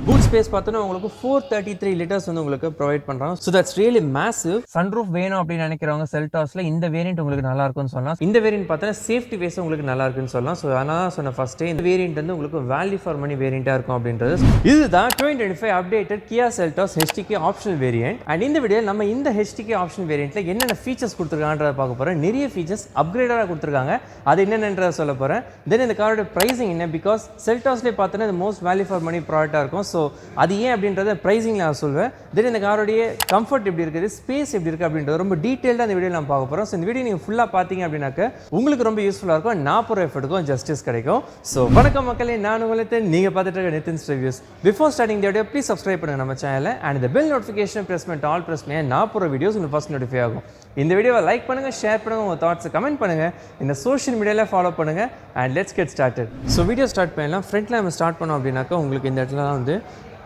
Boot space பார்த்தோன்னா உங்களுக்கு 433 litres வந்து உங்களுக்கு ப்ரொவைட் பண்ணுறாங்க. So that's really massive. Sunroof வேணும் அப்படின்னு நினைக்கிறவங்க செல்டாஸில் இந்த வேரியன்ட் உங்களுக்கு நல்லா இருக்கும்னு சொல்லலாம். இந்த வேரியன்ட் பார்த்தோன்னா சேஃப்டி வைஸ் உங்களுக்கு நல்லா இருக்குன்னு சொல்லலாம். ஸோ அதனால் சொன்ன ஃபஸ்ட்டே இந்த வேரியன்ட் வந்து உங்களுக்கு வேல்யூ ஃபார் மணி வேரியண்ட்டாக இருக்கும் அப்படின்றது. இதுதான் 2025 updated Kia Seltos HTK optional variant. And இந்த வீடியோ நம்ம இந்த ஹெச்டிகே ஆப்ஷனல் வேரியண்ட்டில் என்னென்ன ஃபீச்சர்ஸ் கொடுத்துருக்காங்கன்றத பார்க்க போகிறோம். நிறைய ஃபீச்சர்ஸ் அப்கிரேடாக கொடுத்துருக்காங்க. அது என்னென்னன்றதை சொல்ல போகிறேன். தென் இந்த காரோட ப்ரைஸிங் என்ன, பிகாஸ் செல்டாஸ்லேயே பார்த்தோன்னா இந்த மோஸ்ட் வேல்யூ ஃபார் மணி ப்ராடக்டாக இருக்கும். ஸோ அது ஏன் அப்படின்றத ப்ரைஸிங் நான் சொல்வேன். தென் இந்த காரோடைய கம்ஃபர்ட் எப்படி இருக்குது, ஸ்பேஸ் எப்படி இருக்குது அப்படின்றது ரொம்ப டீட்டெயில்டாக இந்த வீடியோ நான் பார்க்க போகிறோம். ஸோ இந்த வீடியோ நீங்கள் ஃபுல்லாக பார்த்தீங்க அப்படின்னாக்க உங்களுக்கு ரொம்ப யூஸ்ஃபுல்லாக இருக்கும். நான் போகிற எஃபர்ட்டுக்கும் ஜஸ்டிஸ் கிடைக்கும். ஸோ வணக்கம் மக்களே, நான் உங்களுக்கு நீங்கள் பார்த்துட்டு இருக்க Nithin's reviews. Before starting the video please subscribe பண்ணுங்கள் நம்ம சேனலை. அண்ட் இந்த பெல் நோட்டிஃபிகேஷன் ப்ரெஸ் பண்ணிட்டு ஆல் ப்ரெஸ் பண்ணி நான் போகிற வீடியோஸ் உங்களுக்கு ஃபஸ்ட் நோட்டிஃபை ஆகும். இந்த வீடியோவை லைக் பண்ணுங்கள், ஷேர் பண்ணுங்கள், உங்கள் தாட்ஸை கமெண்ட் பண்ணுங்கள், இந்த சோஷியல் மீடியாவில் ஃபாலோ பண்ணுங்கள். And let's get started. So video start பண்ணலாம். ஃப்ரண்ட்டில் நம்ம ஸ்டார்ட் பண்ணோம் அப்படின்னாக்கா உங்களுக்கு இந்த இடத்துலலாம் வந்து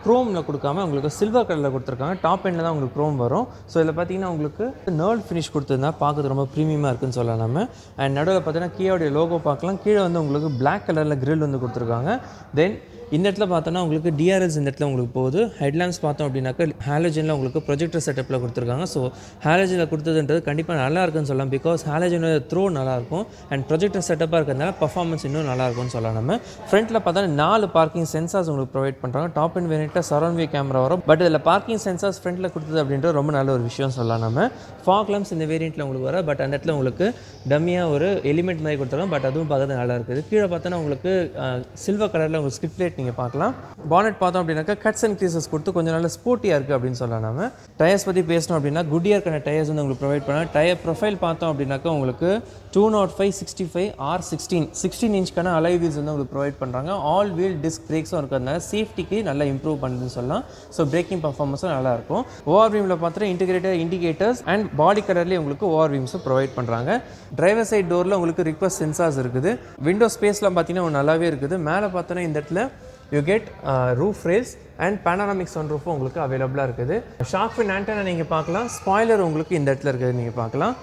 க்ரோமில் கொடுக்காம உங்களுக்கு சில்வர் கலரில் கொடுத்துருக்காங்க. டாப் எண்டில் தான் உங்களுக்கு க்ரோம் வரும். ஸோ இதில் பார்த்தீங்கன்னா உங்களுக்கு நர்ல் ஃபினிஷ் கொடுத்துருந்தா பார்க்குறது ரொம்ப ப்ரீமியமாக இருக்குன்னு சொல்லலாம் நம்ம. அண்ட் நடுவில் பார்த்தீங்கன்னா கியாவுடைய லோகோ பார்க்கலாம். கீழே வந்து உங்களுக்கு பிளாக் கலரில் கிரில் வந்து கொடுத்துருக்காங்க. தென் இந்த இடத்துல பார்த்தோன்னா உங்களுக்கு டிஆர்எல்ஸ் இந்த இடத்துல உங்களுக்கு போகுது. ஹெட்லாம்ப்ஸ் பார்த்தோம் அப்படின்னாக்கா ஹாலஜனில் உங்களுக்கு ப்ரொஜெக்டர் செட்டப்பில் கொடுத்துருக்காங்க. ஸோ ஹாலஜனில் கொடுத்ததுன்றது கண்டிப்பாக நல்லா இருக்குன்னு சொல்லலாம். பிகாஸ் ஹாலஜனோட த்ரோ நல்லாயிருக்கும் அண்ட் ப்ரொஜெக்டர் செட்டப்பாக இருக்கிறதுனால பர்ஃபார்மன்ஸ் இன்னும் நல்லாயிருக்கும்னு சொல்லலாம் நம்ம. ஃப்ரண்ட்டில் பார்த்தோன்னா 4 பார்க்கிங் சென்சார்ஸ் உங்களுக்கு ப்ரொவைட் பண்ணுறாங்க. டாப் அண்ட் வேரியண்ட்டில் சரௌண்ட் வியூ கேமரா வரும். பட் இதில் பார்க்கிங் சென்சார்ஸ் ஃப்ரண்ட்டில் கொடுத்தது அப்படின்ற ரொம்ப நல்ல ஒரு விஷயம் சொல்லலாம் நம்ம. ஃபாக் லேம்ப்ஸ் இந்த வேரியண்ட்டில் உங்களுக்கு வர, பட் அந்த இடத்துல உங்களுக்கு டம்மியாக ஒரு எலிமெண்ட் மாதிரி கொடுத்துருக்காங்க. பட் அதுவும் பார்க்கறது நல்லா இருக்குது. கீழே பார்த்தோன்னா உங்களுக்கு சில்வர் கலரில் உங்களுக்கு ஸ்கிட் பிளேட் நீங்கள் பார்க்கலாம். பானட் பார்த்தோம் அப்படின்னாக்கா கட்ஸ் அண்ட் க்ரீசஸ் கொடுத்து கொஞ்சம் நல்ல ஸ்போர்ட்டியாக இருக்குது அப்படின்னு சொல்லலாம் நம்ம. டயர்ஸ் பற்றி பேசணும் அப்படின்னா குட்டியர்க்கான டயர்ஸ் வந்து உங்களுக்கு ப்ரொவைட் பண்ணால். டயர் ப்ரொஃபைல் பார்த்தோம் அப்படின்னாக்கா உங்களுக்கு 205, 65, R16 16 இன்ச்க்கான அலாய் வீல்ஸ் வந்து உங்களுக்கு ப்ரொவைட் பண்ணுறாங்க. ஆல் வீல் டிஸ்க் பிரேக்ஸும் இருக்கிறதுனால சேஃப்டிக்கு நல்லா இம்ப்ரூவ் பண்ணுதுன்னு சொல்லலாம். ஸோ பிரேக்கிங் பர்ஃபார்மன்ஸும் நல்லாயிருக்கும். ஓஆர் வீமில் பார்த்தா இன்டிகிரேட்டட் இண்டிகேட்டர்ஸ் அண்ட் பாடி கலர்லேயே உங்களுக்கு ஓஆர் வீம்ஸும் ப்ரொவைட் பண்ணுறாங்க. டிரைவர் சைட் டோரில் உங்களுக்கு ரிக்வஸ்ட் சென்சார்ஸ் இருக்குது. விண்டோ ஸ்பேஸ்லாம் பார்த்தீங்கன்னா நல்லாவே இருக்குது. மேலே பார்த்தோன்னா இந்த இடத்துல you get roof rails and panoramic சன்ரூஃபும் உங்களுக்கு அவைலபிளாக இருக்குது. ஷார்க் ஃபின் ஆண்டனா நீங்கள் பார்க்கலாம். ஸ்பாய்லர் உங்களுக்கு இந்த இடத்துல இருக்குது நீங்கள் பார்க்கலாம்.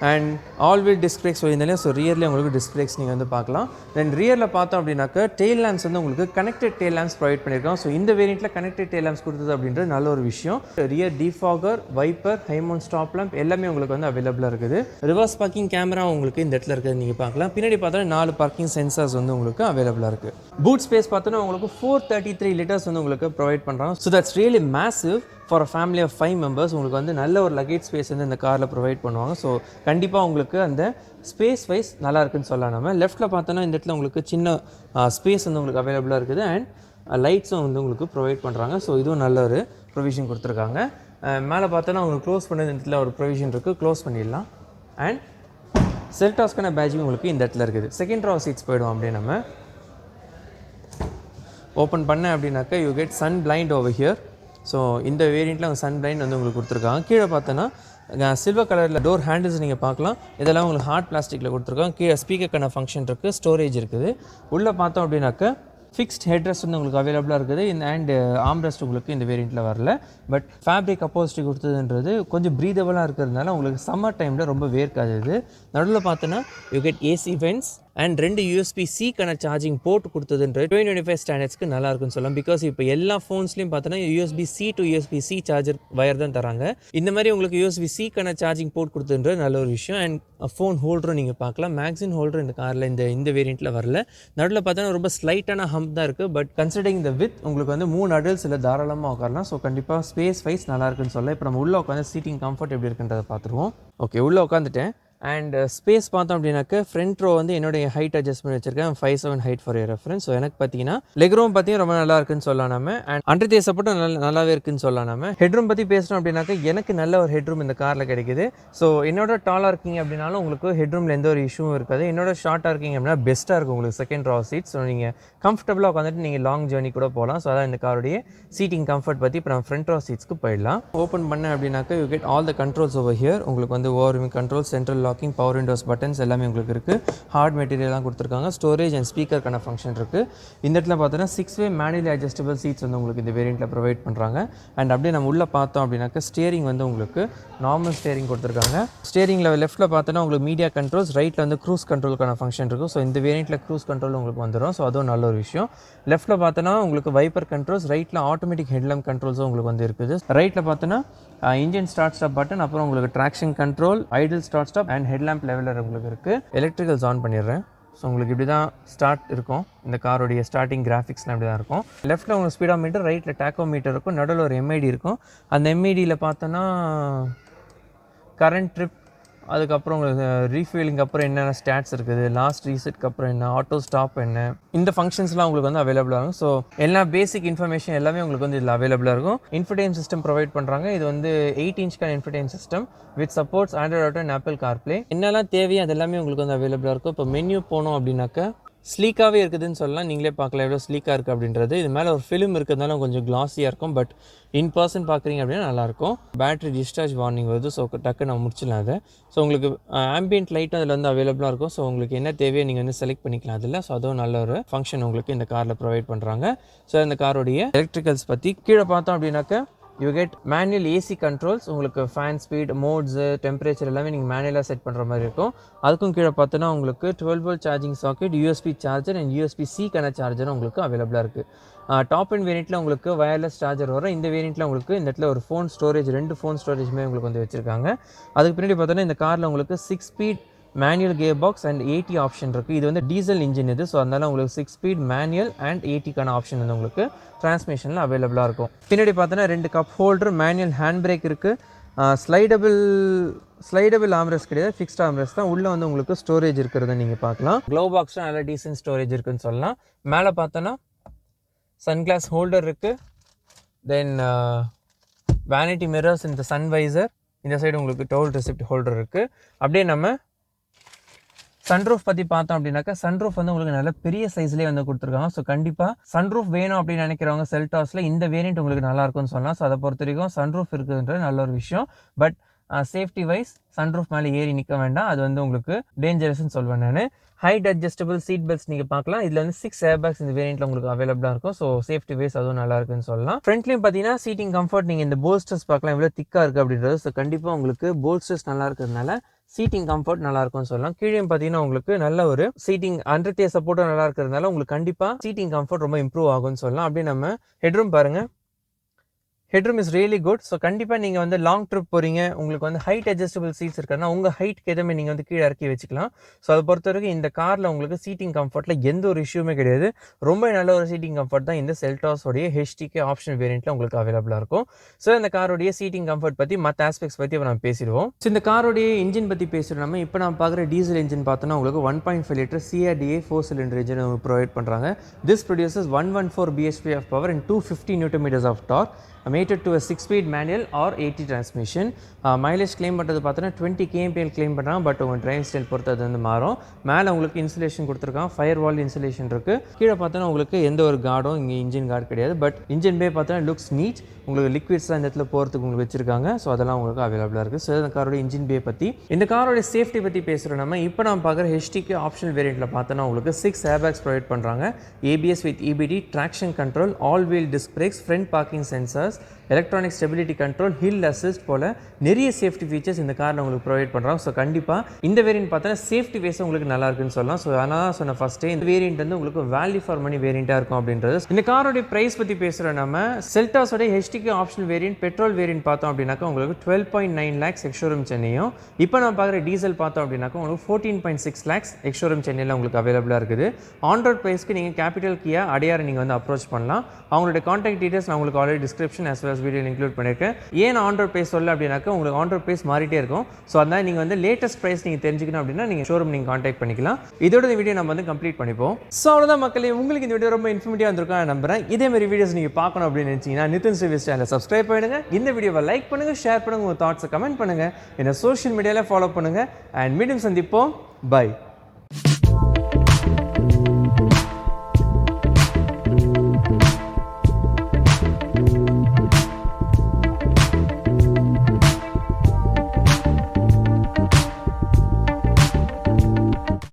And all wheel disc brakes இருந்தாலே ஸோ ரியர்லேயே உங்களுக்கு டிஸ்க் பிரேக்ஸ் நீங்கள் வந்து பார்க்கலாம். தென் ரியரில் பார்த்தோம் அப்படின்னாக்கா டெயில் லேம்ப்ஸ் வந்து உங்களுக்கு கனெக்டட் டெயில் லேம்ப்ஸ் ப்ரொவைட் பண்ணியிருக்கோம். ஸோ இந்த வேரியண்ட்டில் கனெக்டட் டெயில் லேம்ப்ஸ் கொடுத்தது அப்படின்றது நல்ல ஒரு விஷயம். Rear defogger, wiper, high mount stop lamp எல்லாமே உங்களுக்கு வந்து அவைலபிளாக இருக்குது. ரிவர்ஸ் பார்க்கிங் கேமரா உங்களுக்கு இந்த இடத்துல இருக்குது நீங்கள் பார்க்கலாம். பின்னாடி பார்த்தா 4 பார்க்கிங் சென்சார்ஸ் வந்து உங்களுக்கு அவைலபிளாக இருக்குது. பூட் ஸ்பேஸ் பார்த்தோன்னா உங்களுக்கு 433 லிட்டர்ஸ் வந்து உங்களுக்கு ப்ரொவைட் பண்ணுறாங்க. So that's really massive. For a family of 5 members உங்களுக்கு வந்து நல்ல ஒரு லக்கேஜ் ஸ்பேஸ் வந்து இந்த காரில் ப்ரொவைட் பண்ணுவாங்க. ஸோ கண்டிப்பாக உங்களுக்கு அந்த ஸ்பேஸ் வைஸ் நல்லா இருக்குன்னு சொல்லலாம் நம்ம. லெஃப்ட்டில் பார்த்தோன்னா இந்த இடத்துல உங்களுக்கு சின்ன ஸ்பேஸ் வந்து உங்களுக்கு அவைலபிளாக இருக்குது. அண்ட் லைட்ஸும் வந்து உங்களுக்கு ப்ரொவைட் பண்ணுறாங்க. ஸோ இதுவும் நல்ல ஒரு ப்ரொவிஷன் கொடுத்துருக்காங்க. மேலே பார்த்தோன்னா உங்களுக்கு க்ளோஸ் பண்ண இந்த இடத்துல ஒரு ப்ரொவிஷன் இருக்குது, க்ளோஸ் பண்ணிடலாம். அண்ட் செல்டாஸ்க்கான பேட்ஜிங் உங்களுக்கு இந்த இடத்துல இருக்குது. செகண்ட் ரோ சீட்ஸ் போய்டும் அப்படியே நம்ம ஓப்பன் பண்ண அப்படின்னாக்கா you get sun blind over here. So இந்த வேரியண்ட்டில் சன் பிளைண்ட் வந்து உங்களுக்கு கொடுத்துருக்காங்க. கீழே பார்த்தோன்னா சில்வர் கலரில் டோர் ஹேண்டில்ஸ் நீங்கள் பார்க்கலாம். இதெல்லாம் உங்களுக்கு ஹார்ட் பிளாஸ்டிக்கில் கொடுத்துருக்காங்க. கீழே ஸ்பீக்கருக்கான ஃபங்க்ஷன் இருக்குது, ஸ்டோரேஜ் இருக்குது. உள்ளே பார்த்தோம் அப்படின்னாக்கா ஃபிக்ஸ்ட் ஹெட் ரெஸ்ட் வந்து உங்களுக்கு அவைலபிளாக இருக்குது. இந்த அண்ட் ஆர்ம் ரெஸ்ட் உங்களுக்கு இந்த வேரியண்ட்டில் வரல. பட் ஃபேப்ரிக் அப்போசிட்டி கொடுத்ததுன்றது கொஞ்சம் ப்ரீதபிளாக இருக்கிறதுனால உங்களுக்கு சம்மர் டைமில் ரொம்ப வேர்க்காது. இது நடுவில் பார்த்தோன்னா you get AC vents and 2 USB-C charging port கொடுத்ததுன்றது 2025 ஸ்டாண்டர்ட்ஸ்க்கு நல்லா இருக்குன்னு சொல்லலாம். பிகாஸ் இப்போ எல்லா ஃபோன்ஸ்லையும் பார்த்தோன்னா USB-C to USB-C charger wire தான் தராங்க. இந்த மாதிரி உங்களுக்கு USB-C சார்ஜிங் போர்ட் கொடுத்ததுன்றது நல்ல ஒரு விஷயம். அண்ட் ஃபோன் ஹோல்டரும் நீங்கள் பார்க்கலாம். மேக்ஸின் ஹோல்டர் இந்த காரில் இந்த வேரியண்ட்டில் வரல. நடுவில் பார்த்தோன்னா ரொம்ப ஸ்லைட்டான ஹம்ப் தான் இருக்குது. பட் கன்சிடரிங் த வித் உங்களுக்கு வந்து 3 அடல்ட்ஸ் இல்லை தாராளமாக உட்காரலாம். ஸோ கண்டிப்பாக ஸ்பேஸ் வைஸ் நல்லா இருக்குன்னு சொல்லலாம். இப்போ நம்ம உள்ளே உட்காந்து சீட்டிங் கம்ஃபர்ட் எப்படி இருக்குன்றதை பார்த்துருவோம். ஓகே, உள்ளே உட்காந்துட்டேன். அண்ட் ஸ்பேஸ் பார்த்தோம் அப்படின்னாக்க ஃப்ரண்ட் ரோ வந்து என்னுடைய ஹைட் அட்ஜஸ்ட் பண்ணி வச்சிருக்கேன். 5'7" ஹைட் ஃபார் ரெஃபரன்ஸ். ஸோ எனக்கு பார்த்தீங்கன்னா லெக் ரூம் பார்த்தீங்கன்னா ரொம்ப நல்லா இருக்குன்னு சொல்லலாம் நம்ம. அண்ட் அண்டர் தேர் சப்போர்ட்டும் நல்லாவே இருக்குன்னு சொல்லலாம் நம்ம. ஹெட்ரூம் பற்றி பேசணும் அப்படின்னாக்க எனக்கு நல்ல ஒரு ஹெட்ரூம் இந்த காரில் கிடைக்குது. ஸோ என்னோட டாலாக இருக்கீங்க அப்படின்னாலும் உங்களுக்கு ஹெட்ரூமில் எந்த ஒரு இஷ்யூவும் இருக்காது. என்னோட ஷார்ட்டாக இருக்கீங்க அப்படின்னா பெஸ்ட்டாக இருக்கும் உங்களுக்கு செகண்ட் ரோ சீட். ஸோ நீங்கள் கம்ஃபர்டபுளாக உட்காந்துட்டு நீங்கள் லாங் ஜேர்னி கூட போகலாம். ஸோ அதான் இந்த காருடைய சீட்டிங் கம்ஃபர்ட் பற்றி இப்போ நம்ம ஃப்ரண்ட் ரோ சீட்ஸ்க்கு போயிடலாம். ஓப்பன் பண்ணேன் அப்படின்னாக்க you get all the controls over here. உங்களுக்கு வந்து overview control, central lock locking, power windows buttons எல்லாமே உங்களுக்கு இருக்குது. ஹார்ட் மெட்டீரியல்லாம் கொடுத்துருக்காங்க. ஸ்டோரேஜ் அண்ட் ஸ்பீக்கருக்கான ஃபங்க்ஷன் இருக்குது. இந்த இடத்துல பார்த்தீங்கன்னா 6-way மேனுவலி அட்ஜஸ்டபிள் சீட்ஸ் வந்து உங்களுக்கு இந்த வேரியண்ட்டில் ப்ரொவைட் பண்ணுறாங்க. அண்ட் அப்படியே நம்ம உள்ளே பார்த்தோம் அப்படின்னாக்கா ஸ்டியரிங் வந்து உங்களுக்கு நார்மல் ஸ்டியரிங் கொடுத்துருக்காங்க. ஸ்டியரிங்கில் லெஃப்ட்டில் பார்த்தோன்னா உங்களுக்கு மீடியா கண்ட்ரோல்ஸ், ரைட்டில் வந்து க்ரூஸ் கண்ட்ரோலுக்கான ஃபங்க்ஷன் இருக்கும். ஸோ இந்த வேரியண்ட்டில் க்ரூஸ் கண்ட்ரோல் உங்களுக்கு வந்துடும். ஸோ அதுவும் நல்ல ஒரு விஷயம். லெஃப்ட்டில் பார்த்தோன்னா உங்களுக்கு வைப்பர் கண்ட்ரோல்ஸ், ரைட்டில் ஆட்டோமேட்டிக் ஹெட்லாம்ப் கண்ட்ரோல்ஸும் உங்களுக்கு வந்து இருக்குது. ரைட்டில் பார்த்தோன்னா இன்ஜின் ஸ்டார்ட் ஸ்டாப் பட்டன், அப்புறம் உங்களுக்கு traction control, idle start stop and headlamp leveller உங்களுக்கு இருக்குது. எலக்ட்ரிக்கல்ஸ் ஆன் பண்ணிடுறேன். ஸோ உங்களுக்கு இப்படி தான் ஸ்டார்ட் இருக்கும். இந்த காரோடைய ஸ்டார்டிங் கிராஃபிக்ஸ்லாம் இப்படி தான் இருக்கும். லெஃப்ட்டில் உங்களுக்கு ஸ்பீடோ மீட்டர், ரைட்டில் டேக்கோ மீட்டர் இருக்கும். நடுவில் ஒரு எம்ஐடி இருக்கும். அந்த எம்ஐடியில் பார்த்தோன்னா கரண்ட் ட்ரிப், அதுக்கப்புறம் உங்களுக்கு ரீஃபில்லிங் அப்புறம் என்னென்ன ஸ்டாட்ஸ் இருக்குது, லாஸ்ட் ரீசெட்க்கு அப்புறம் என்ன, ஆட்டோ ஸ்டாப் என்ன, இந்த ஃபங்க்ஷன்ஸ்லாம் உங்களுக்கு வந்து அவைலபிளாக இருக்கும். ஸோ எல்லா பேசிக் இன்ஃபர்மேஷன் எல்லாமே உங்களுக்கு வந்து இதில் அவைலபிளாக இருக்கும். இன்ஃபர்டெயின் சிஸ்டம் ப்ரொவைட் பண்ணுறாங்க. இது வந்து 8 inch infotainment system with supports Android Auto and Apple CarPlay. என்னெல்லாம் தேவையோ அது எல்லாமே உங்களுக்கு வந்து அவைலபிளாக இருக்கும். இப்போ மெனு போனோம் அப்படின்னாக்கா ஸ்லீக்காகவே இருக்குதுன்னு சொல்லலாம். நீங்களே பார்க்கலாம் எவ்வளோ ஸ்லீக்காக இருக்குது அப்படின்றது. இது மேலே ஒரு ஃபிலிம் இருக்கிறதுனால கொஞ்சம் கிளாஸியாக இருக்கும். பட் இன் பர்சன் பார்க்குறீங்க அப்படின்னா நல்லாயிருக்கும். பேட்டரி டிஸ்சார்ஜ் வார்னிங் வருது. ஸோ டக்கு நம்ம முடிச்சிடலாம் அதை. ஸோ உங்களுக்கு ஆம்பியன்ட் லைட்டும் அதில் வந்து அவைலபிளாக இருக்கும். ஸோ உங்களுக்கு என்ன தேவையோ நீங்கள் வந்து செலக்ட் பண்ணிக்கலாம் அதில். ஸோ அதுவும் நல்ல ஒரு ஃபங்க்ஷன் உங்களுக்கு இந்த காரில் ப்ரொவைட் பண்ணுறாங்க. ஸோ இந்த காரோடைய எலக்ட்ரிக்கல்ஸ் பற்றி கீழே பார்த்தோம் அப்படின்னாக்கா you get manual AC controls. உங்களுக்கு ஃபேன் ஸ்பீட், மோட்ஸு, டெம்பரேச்சர் எல்லாமே நீங்கள் மேனுவலாக செட் பண்ணுற மாதிரி இருக்கும். அதுக்கும் கீழே பார்த்தோன்னா உங்களுக்கு 12V charging socket, USB charger and USB C சார்ஜரும் உங்களுக்கு அவைலபிளாக இருக்குது. டாப் அண்ட் வேரியண்ட்டில் உங்களுக்கு வயர்லெஸ் சார்ஜர் வரும். இந்த வேரியண்ட்டில் உங்களுக்கு இந்த இடத்துல ஒரு ஃபோன் ஸ்டோரேஜ், 2 ஃபோன் ஸ்டோரேஜுமே உங்களுக்கு வந்து வச்சுருக்காங்க. அதுக்கு பின்னாடி பார்த்தோன்னா இந்த காரில் உங்களுக்கு 6 speed manual gear box and 80 option இருக்குது. இது வந்து டீசல் இன்ஜின் இது. ஸோ அதனால உங்களுக்கு 6 speed மேனுவல் அண்ட் 80 ஆப்ஷன் வந்து உங்களுக்கு டிரான்ஸ்மிஷனில் அவைலபிளாக இருக்கும். பின்னாடி பார்த்தோன்னா 2 cup holder, manual hand brake இருக்குது. ஸ்லைடபிள் ஆம்ரெஸ்ட் கிடையாது, ஃபிக்ஸ்ட் ஆம்ரெஸ்ட் தான். உள்ளே வந்து உங்களுக்கு ஸ்டோரேஜ் இருக்கிறத நீங்கள் பார்க்கலாம். க்ளோ பாக்ஸும் நல்ல டீசன்ட் ஸ்டோரேஜ் இருக்குதுன்னு சொல்லலாம். மேலே பார்த்தோன்னா சன்கிளாஸ் ஹோல்டர் இருக்குது. தென் வேனிட்டி மிரர்ஸ், இந்த சன்வைசர், இந்த சைடு உங்களுக்கு டோல் ரெசிப்ட் ஹோல்டர் இருக்குது. அப்படியே நம்ம சன்ரூஃப் பற்றி பார்த்தோம் அப்படின்னாக்கா சன்ரூஃப் வந்து உங்களுக்கு நல்ல பெரிய சைஸ்லேயே வந்து கொடுத்துருக்காங்க. ஸோ கண்டிப்பாக சன்ரூஃப் வேணும் அப்படின்னு நினைக்கிறவங்க செல்டாஸில் இந்த வேரியண்ட் உங்களுக்கு நல்லா இருக்கும்னு சொல்லலாம். ஸோ அதை பொறுத்த வரைக்கும் சன்ரூஃப் இருக்குதுன்றது நல்ல ஒரு விஷயம். பட் சேஃப்டி வைஸ் சன்ரூஃப் மேலே ஏறி நிற்க வேண்டாம், அது வந்து உங்களுக்கு டேஞ்சரஸ்ன்னு சொல்வேன் நான். ஹைட் அட்ஜஸ்டபிள் சீட் பெல்ட்ஸ் நீங்கள் பார்க்கலாம். இதில் வந்து 6 airbags இந்த வேரியண்ட்டில் உங்களுக்கு அவைலபிளாக இருக்கும். ஸோ சேஃப்டி வைஸ் அதுவும் நல்லா இருக்குன்னு சொல்லலாம். ஃப்ரண்ட்லேயும் பார்த்தீங்கன்னா சீட்டிங் கம்ஃபர்ட், நீங்கள் இந்த போல்ஸ்டர்ஸ் பார்க்கலாம் எவ்வளோ திக்காக இருக்குது அப்படின்றது. ஸோ கண்டிப்பாக உங்களுக்கு போல்ஸ்டர்ஸ் நல்லா இருக்கிறதுனால சீட்டிங் கம்ஃபர்ட் நல்லா இருக்கும்னு சொல்லலாம். கீழே பார்த்தீங்கன்னா உங்களுக்கு நல்ல ஒரு சீட்டிங் அண்டர் டியர் சப்போர்ட்டும் நல்லா இருக்கிறதுனால உங்களுக்கு கண்டிப்பாக சீட்டிங் கம்ஃபர்ட் ரொம்ப இம்ப்ரூவ் ஆகும்னு சொல்லலாம். அப்படியே நம்ம ஹெட்ரூம் பாருங்கள். Headroom is really good. So கண்டிப்பாக நீங்கள் வந்து லாங் ட்ரிப் போகிறீங்க, உங்களுக்கு வந்து ஹைட் அட்ஜஸ்டபிள் சீட்ஸ் இருக்குன்னா உங்கள் ஹைட்க்கு எதுவுமே நீங்கள் வந்து கீழே இறக்கி வச்சுக்கலாம். ஸோ அதை பொறுத்த வரைக்கும் இந்த காரில் உங்களுக்கு சீட்டிங் கம்ஃபர்ட்டில் எந்த ஒரு இஷ்யூமே கிடையாது. ரொம்ப நல்ல ஒரு சீட்டிங் கம்ஃபர்ட் தான் இந்த செல்டாஸோடைய HTK ஆப்ஷன் வேரியண்ட்டில் உங்களுக்கு அவைலபிளாக இருக்கும். ஸோ இந்த காரோடைய சீட்டிங் கம்ஃபர்ட் பற்றி மற்ற ஆஸ்பெக்ட்ஸ் பற்றி இப்போ நம்ம பேசிடுவோம். ஸோ இந்த காரோடைய இன்ஜின் பற்றி பேசுகிறோம். நம்ம இப்போ நம்ம பார்க்குற டீசல் இன்ஜின் பார்த்தோன்னா உங்களுக்கு 1.5 liter CRDA 4-cylinder engine provide பண்ணுறாங்க. This produces 114 bhp of power and 250 Nm of torque. mated to a 6-speed manual or 80 transmission. Mileage claim பண்ணுறது பார்த்தோன்னா 20 kmpl கிளைம் பண்ணுறாங்க. பட் உங்கள் டிரைவிங் ஸ்டைல் பொறுத்து அது வந்து மாறும். மேலே உங்களுக்கு இன்சுலேஷன் கொடுத்துருக்காங்க, ஃபயர் வால் இன்சுலேஷன் இருக்குது. கீழே பார்த்தோன்னா உங்களுக்கு எந்த ஒரு கார்டும் இங்கே இன்ஜின் கார்டு கிடையாது. பட் இன்ஜின் பே பார்த்தோன்னா லுக்ஸ் நீட். உங்களுக்கு லிக்விட்ஸ்லாம் இந்த இடத்துல போகிறதுக்கு உங்களுக்கு வச்சிருக்காங்க. ஸோ அதெல்லாம் உங்களுக்கு அவைலபிளாக இருக்குது. ஸோ இந்த காரோட இன்ஜின் பே பற்றி, இந்த காரோட சேஃப்டி பற்றி பேசுகிறோம். நம்ம இப்போ நம்ம பார்க்குற HTK ஆப்ஷனல் வேரியண்ட்டில் பார்த்தோன்னா உங்களுக்கு 6 airbags ப்ரொவைட் பண்ணுறாங்க. ABS with EBD, traction control, all wheel disc brakes, front parking sensors, electronic stability control, hill assist போல் நிறைய சேஃப்டி ஃபீச்சர்ஸ் இந்த காரில் உங்களுக்கு ப்ரொவைட் பண்ணுறோம். ஸோ கண்டிப்பாக இந்த வேரியண்ட் பார்த்தா சேஃப்டி வைஸ் உங்களுக்கு நல்லா இருக்குன்னு சொல்லலாம். ஸோ அதனால் சொன்ன ஃபஸ்ட்டே இந்த வேரியண்ட் வந்து உங்களுக்கு வேல்யூ ஃபார் மணி வேரியண்ட்டாக இருக்கும் அப்படின்றது. இந்த காரோடைய ப்ரைஸ் பற்றி பேசுகிறோம். நம்ம செல்டாஸோட HTK optional variant petrol variant பார்த்தோம் அப்படின்னாக்கா உங்களுக்கு 12.9 lakhs எக்ஷோரூம் சென்னையும், இப்போ நம்ம பார்க்குற டீசல் பார்த்தோம் அப்படின்னாக்கா உங்களுக்கு 14.6 lakhs எக்ஷோரூம் சென்னையில் உங்களுக்கு அவைலபிளாக இருக்குது. ஆன்ரோட் ப்ரைஸ்க்கு நீங்கள் கேபிட்டல் கியா அடையாரை நீங்கள் வந்து அப்ரோச் பண்ணலாம். அவங்களுடைய கான்டாக்ட் டீடைல்ஸ் நான் உங்களுக்கு already description as well as video include பண்ணியிருக்கேன். ஏன் ஆன்ரோட் ப்ரைஸ் சொல்ல அப்படின்னாக்கா உங்களுக்கு ஆன்ரோட் ப்ரைஸ் மாறிட்டே இருக்கும். ஸோ அதனால் நீங்கள் வந்து லேட்டஸ்ட் ப்ரைஸ் நீங்கள் தெரிஞ்சுக்கணும் அப்படின்னா நீங்கள் ஷோரூம் நீங்கள் கான்டாக்ட் பண்ணிக்கலாம். இதோட இந்த வீடியோ நம்ம வந்து கம்ப்ளீட் பண்ணிப்போம். ஸோ அவ்வளோதான் மக்களே, உங்களுக்கு இந்த வீடியோ ரொம்ப இன்ஃபர்மேட்டிவாக இருந்திருக்கும் நான் நம்புறேன். இதேமாதிரி வீடியோஸ் நீங்கள் பார்க்கணும் அப்படின்னு நினச்சிங்கன்னா நிதின்ஸ் ரிவ்யூஸ் சேனலை சப்ஸ்கிரைப் பண்ணுங்க. இந்த வீடியோவை லைக் பண்ணுங்கள், ஷேர் பண்ணுங்கள், உங்கள் தாட்ஸை கமெண்ட் பண்ணுங்கள், என்ன சோஷியல் மீடியாவில் ஃபாலோ பண்ணுங்கள். அண்ட் மீண்டும் சந்திப்போம். பை.